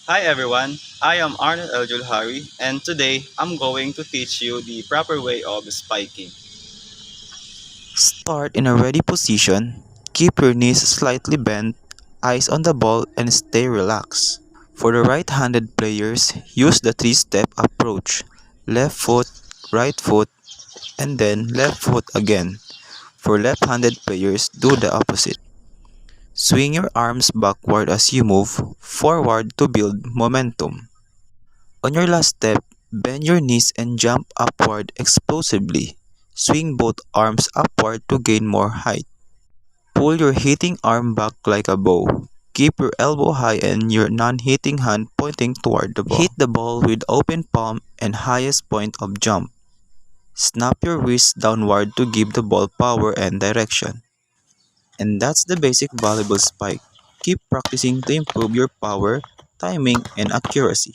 Hi everyone, I am Arnold Eljulhari and today I'm going to teach you the proper way of spiking. Start in a ready position, keep your knees slightly bent, eyes on the ball and stay relaxed. For the right-handed players, use the three-step approach. Left foot, right foot, and then left foot again. For left-handed players, do the opposite. Swing your arms backward as you move forward to build momentum. On your last step, bend your knees and jump upward explosively. Swing both arms upward to gain more height. Pull your hitting arm back like a bow. Keep your elbow high and your non-hitting hand pointing toward the ball. Hit the ball with open palm and highest point of jump. Snap your wrist downward to give the ball power and direction. And that's the basic volleyball spike. Keep practicing to improve your power, timing, and accuracy.